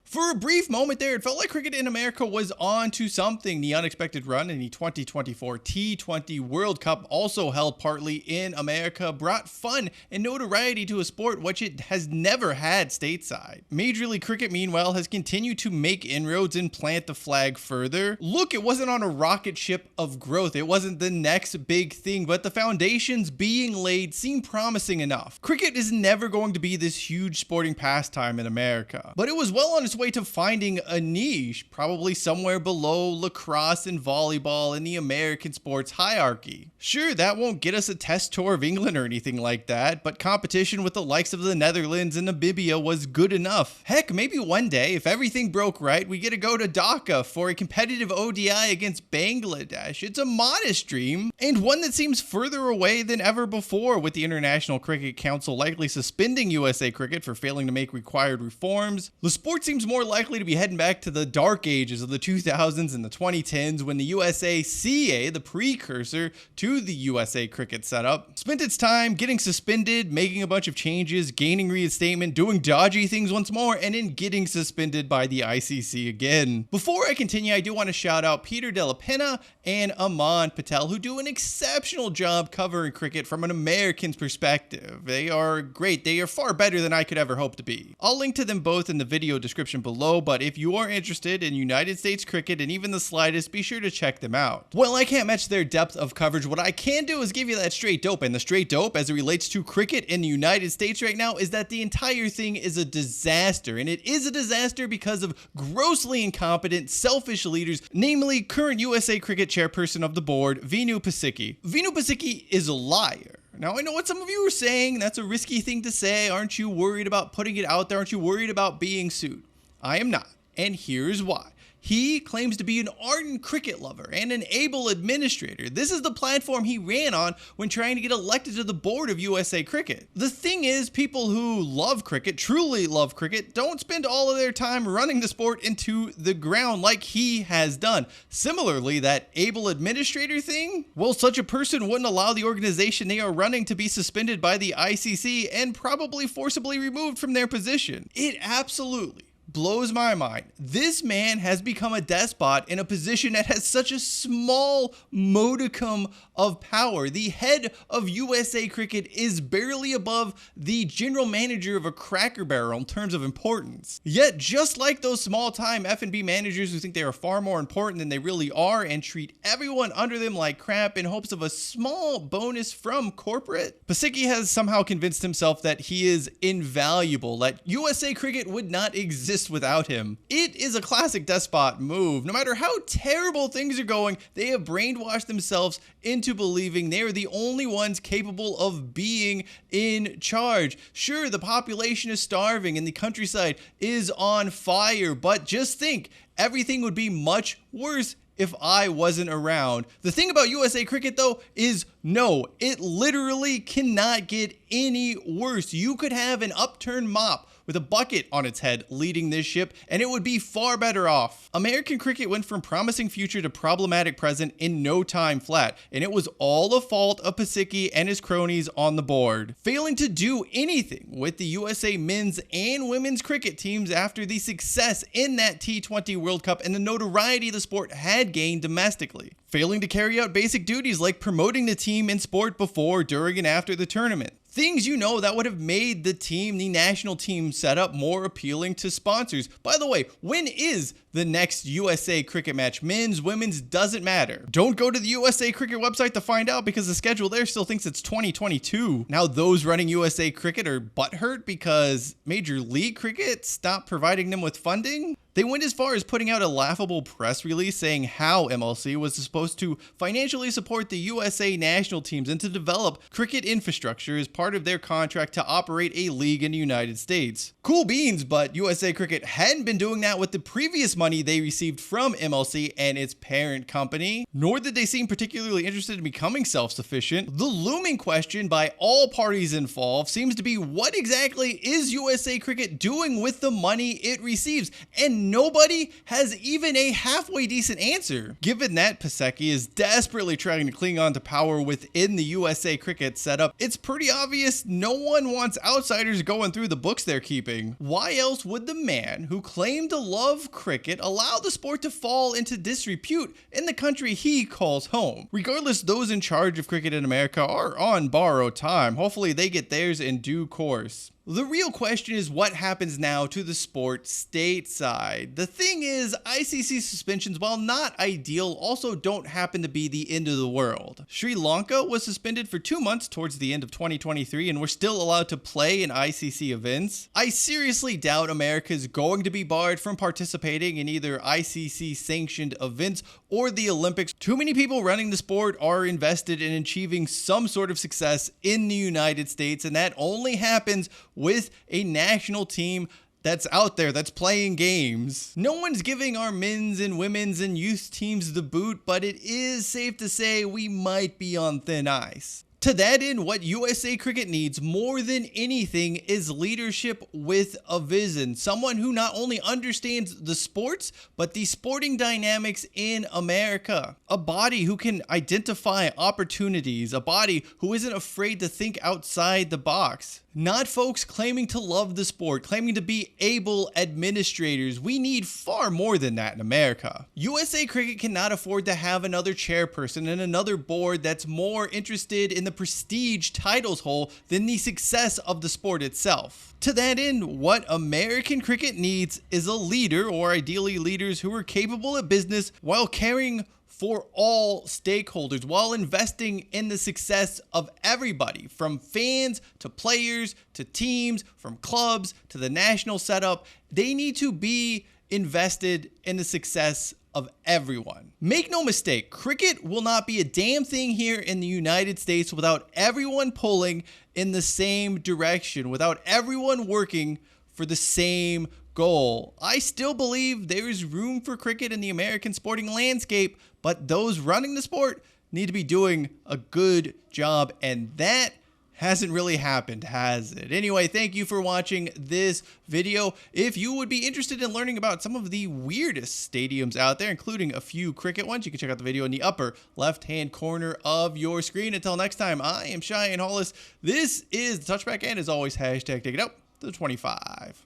For a brief moment there, it felt like cricket in America was on to something. The unexpected run in the 2024 T20 World Cup, also held partly in America, brought fun and notoriety to a sport which it has never had stateside. Major League Cricket, meanwhile, has continued to make inroads and plant the flag further. Look, it wasn't on a rocket ship of growth. It wasn't the next big thing, but the foundations being laid seem promising enough. Cricket is never going to be this huge sporting pastime in America, but it was well on its way to finding a niche, probably somewhere below lacrosse and volleyball in the American sports hierarchy. Sure, that won't get us a test tour of England or anything like that, but competition with the likes of the Netherlands and Namibia was good enough. Heck, maybe one day, if everything broke right, we get to go to Dhaka for a competitive ODI against Bangladesh. It's a modest dream, and one that seems further away than ever before, with the International Cricket Council likely suspending USA Cricket for failing to make required reforms. The sport seems more likely to be heading back to the dark ages of the 2000s and the 2010s, when the USACA, the precursor to the USA Cricket setup, spent its time getting suspended, making a bunch of changes, gaining reinstatement, doing dodgy things once more, and then getting suspended by the ICC again. Before I continue, I do want to shout out Peter Della Penna and Aman Patel, who do an exceptional job covering cricket from an American's perspective. They are great. They are far better than I could ever hope to be. I'll link to them both in the video description below, but if you are interested in United States cricket and even the slightest, be sure to check them out. Well, I can't match their depth of coverage. What I can do is give you that straight dope, and the straight dope as it relates to cricket in the United States right now is that the entire thing is a disaster, and it is a disaster because of grossly incompetent, selfish leaders, namely current USA Cricket chairperson of the board, Venu Pasiki. Venu Pasiki is a liar. Now, I know what some of you are saying. That's a risky thing to say. Aren't you worried about putting it out there? Aren't you worried about being sued? I am not, and here's why. He claims to be an ardent cricket lover and an able administrator. This is the platform he ran on when trying to get elected to the board of USA Cricket. The thing is, people who love cricket, truly love cricket, don't spend all of their time running the sport into the ground like he has done. Similarly, that able administrator thing, well, such a person wouldn't allow the organization they are running to be suspended by the ICC and probably forcibly removed from their position. It absolutely blows my mind. This man has become a despot in a position that has such a small modicum of power. The head of USA Cricket is barely above the general manager of a Cracker Barrel in terms of importance. Yet, just like those small-time F&B managers who think they are far more important than they really are and treat everyone under them like crap in hopes of a small bonus from corporate, Pasiki has somehow convinced himself that he is invaluable, that USA Cricket would not exist without him. It is a classic despot move. No matter how terrible things are going, they have brainwashed themselves into believing they are the only ones capable of being in charge. Sure, the population is starving and the countryside is on fire, but just think, everything would be much worse if I wasn't around. The thing about USA Cricket, though, is no, it literally cannot get any worse. You could have an upturned mop with a bucket on its head leading this ship, and it would be far better off. American cricket went from promising future to problematic present in no time flat, and it was all the fault of Pasiki and his cronies on the board, failing to do anything with the USA men's and women's cricket teams after the success in that T20 World Cup and the notoriety the sport had gained domestically, failing to carry out basic duties like promoting the team in sport before, during, and after the tournament. Things you know that would have made the team, the national team setup, more appealing to sponsors. By the way, when is the next USA Cricket match? Men's, women's, doesn't matter. Don't go to the USA Cricket website to find out because the schedule there still thinks it's 2022. Now those running USA Cricket are butthurt because Major League Cricket stopped providing them with funding. They went as far as putting out a laughable press release saying how MLC was supposed to financially support the USA national teams and to develop cricket infrastructure as part of their contract to operate a league in the United States. Cool beans, but USA Cricket hadn't been doing that with the previous money they received from MLC and its parent company, nor did they seem particularly interested in becoming self-sufficient. The looming question by all parties involved seems to be, what exactly is USA Cricket doing with the money it receives? And and nobody has even a halfway decent answer. Given that Pasiki is desperately trying to cling on to power within the USA cricket setup, it's pretty obvious no one wants outsiders going through the books they're keeping. Why else would the man who claimed to love cricket allow the sport to fall into disrepute in the country he calls home? Regardless, those in charge of cricket in America are on borrowed time. Hopefully they get theirs in due course. The real question is what happens now to the sport stateside. The thing is, ICC suspensions, while not ideal, also don't happen to be the end of the world. Sri Lanka was suspended for 2 months towards the end of 2023 and we're still allowed to play in ICC events. I seriously doubt America is going to be barred from participating in either ICC sanctioned events or the Olympics. Too many people running the sport are invested in achieving some sort of success in the United States, and that only happens with a national team that's out there, that's playing games. No one's giving our men's and women's and youth teams the boot, but it is safe to say we might be on thin ice. To that end, what USA Cricket needs more than anything is leadership with a vision. Someone who not only understands the sports, but the sporting dynamics in America. A body who can identify opportunities. A body who isn't afraid to think outside the box. Not folks claiming to love the sport, claiming to be able administrators. We need far more than that in America. USA Cricket cannot afford to have another chairperson and another board that's more interested in the prestige titles hole than the success of the sport itself. To that end, what American cricket needs is a leader, or ideally leaders who are capable of business while caring for all stakeholders, while investing in the success of everybody, from fans to players to teams, from clubs to the national setup. They need to be invested in the success of everyone. Make no mistake, cricket will not be a damn thing here in the United States without everyone pulling in the same direction, without everyone working for the same goal. I still believe there is room for cricket in the American sporting landscape, but those running the sport need to be doing a good job, and that hasn't really happened, has it? Anyway, thank you for watching this video. If you would be interested in learning about some of the weirdest stadiums out there, including a few cricket ones, you can check out the video in the upper left-hand corner of your screen. Until next time, I am Cheyenne Hollis. This is the Touchback, and as always, hashtag take it out to the 25.